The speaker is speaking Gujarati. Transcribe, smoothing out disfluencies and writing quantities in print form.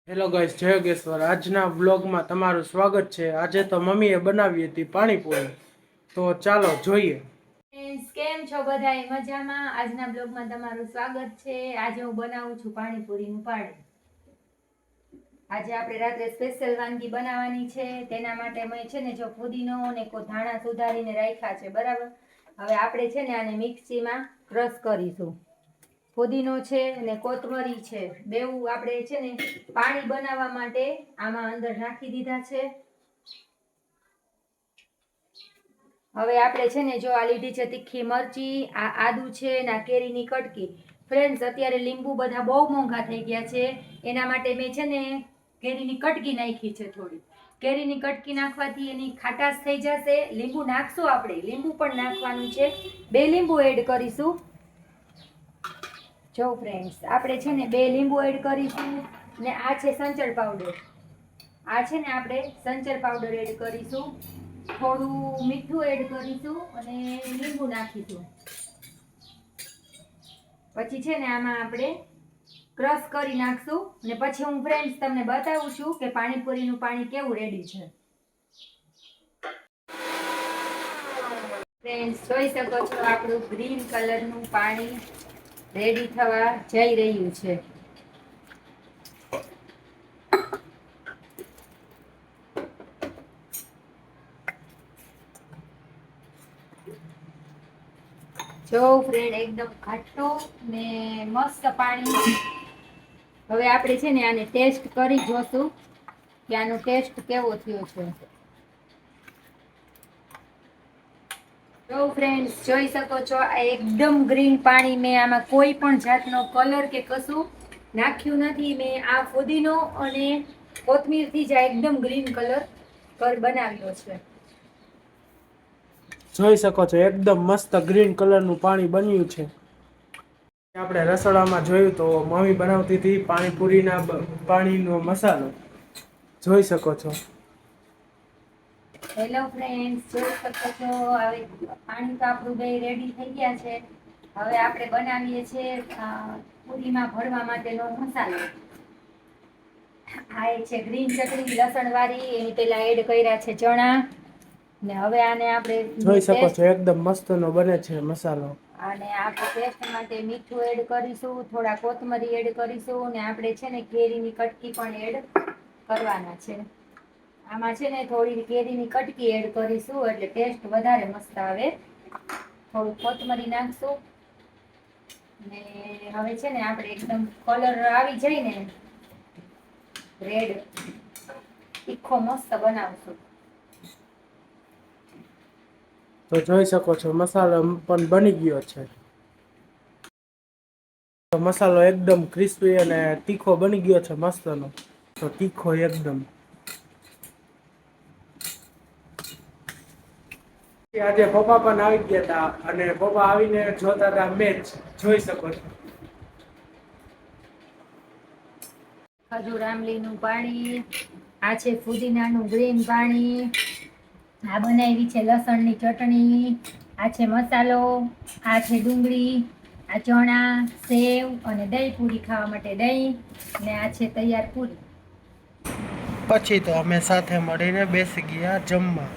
હેલો ગાઈસ, જય યોગેશ્વર। આજના વ્લોગમાં તમારું સ્વાગત છે। આજે તો મમ્મીએ બનાવી હતી પાણીપુરી, તો ચાલો જોઈએ। કેમ છો બધાય? મજામાં? આજના બ્લોગમાં તમારું સ્વાગત છે। આજે હું બનાવું છું પાણીપુરીનું પાણી। આજે આપણે રાત્રે સ્પેશિયલ વાનગી બનાવવાની છે। તેના માટે મેં છે ને જો પુદીનો અને ધાણા સુધારીને રાખ્યા છે, બરાબર। હવે આપણે છે ને આને મિક્સીમાં ક્રશ કરીશું। પુદીનો છે અને કોથમરી છે, બેઉ આપણે છે ને પાણી બનાવવા માટે આમાં અંદર નાખી દીધા છે। હવે આપણે છે ને જો આ લીધી છે તીખી મરચી, આ આદુ છે ને આ કેરીની કટકી। ફ્રેન્ડ્સ, અત્યારે લીંબુ બધા બહુ મોંઘા થઈ ગયા છે, એના માટે મેં છે ને કેરીની કટકી નાખી છે। થોડી કેરીની કટકી નાખવાથી એની ખાટાશ થઈ જશે। લીંબુ નાખશું, આપણે લીંબુ પણ નાખવાનું છે, 2 લીંબુ એડ કરીશું। જો ફ્રેન્ડ્સ, આપણે છે ને 2 લીંબુ એડ કરીશું ને આ છે સંચળ પાવડર। આ છે ને આપણે સંચળ પાવડર એડ કરીશું, થોડું મીઠું એડ કરીશું અને લીંબુ નાખીશું। પછી છે ને આમાં આપણે ક્રશ કરી નાખશું અને પછી હું ફ્રેન્ડ્સ તમને બતાવું છું કે પાણીપુરીનું પાણી કેવું રેડી છે। ફ્રેન્ડ્સ, જોઈ શકો છો આપણું ગ્રીન કલરનું પાણી રેડી થવા જઈ રહ્યું છે। જો ફ્રેન્ડ, એકદમ ઘાટું ને મસ્ત પાણી। હવે આપણે છે ને આને ટેસ્ટ કરી જોશું કે આનો ટેસ્ટ કેવો થયો છે। જો ફ્રેન્ડ્સ, જોઈ શકો છો આ એકદમ ગ્રીન પાણી, મેં આમાં કોઈ પણ જાતનો કલર કે કશું નાખ્યું નથી। મેં આ ફુદીનો અને કોથમીરથી જ એકદમ ગ્રીન કલર બનાવ્યો છે। જોઈ શકો છો એકદમ મસ્ત ગ્રીન કલરનું પાણી બન્યું છે। આપણે રસોડામાં જોયું તો મમ્મી બનાવતી હતી પાણીપુરીના પાણીનો મસાલો, જોઈ શકો છો। હેલો ફ્રેન્ડ્સ, જોઈ શકો છો હવે પાણી તો આપણું બે રેડી થઈ ગયા છે। હવે આપણે બનાવીએ છીએ પૂરીમાં ભરવા માટેનો મસાલો। આ છે ગ્રીન ચટણી લસણ વાળી, એની પેલા એડ કર્યા છે ચણા ને હવે આને આપણે જોઈ શકો ટેસ્ટ છો એકદમ મસ્તનો બને છે મસાલો। અને આપણે ટેસ્ટ માટે મીઠું એડ કરીશું, થોડા કોથમરી એડ કરીશું ને આપણે છે ને કેરીની કટકી પણ એડ કરવાના છે। આમાં છે ને થોડી કેરીની કટકી એડ કરીશું એટલે ટેસ્ટ વધારે મસ્ત આવે। થોડું કોથમરી નાખશું ને હવે છે ને આપણે એકદમ કલર આવી જાય ને રેડ, તીખો મસ્ત બનાવશું। તો જોઈ શકો છો મસાલો પણ બની ગયો છે। તો મસાલો એકદમ ક્રિસ્પી અને તીખો બની ગયો છે મસ્તનો, તો તીખો એકદમ। આજે પપ્પા પણ આવી ગયા હતા અને પપ્પા આવીને જોતા હતા મેચ, જોઈ શકો છો। ખજૂર આમલીનું પાણી, આ છે ફુદીનાનું ગ્રીન પાણી, આ બનાવી છે લસણની ચટણી, આ છે મસાલો, આ છે ડુંગળી, આ ચણા, સેવ અને દહીં પૂરી ખાવા માટે દહીં ને આ છે તૈયાર પૂરી। પછી તો અમે સાથે મળીને બેસી ગયા જમવા।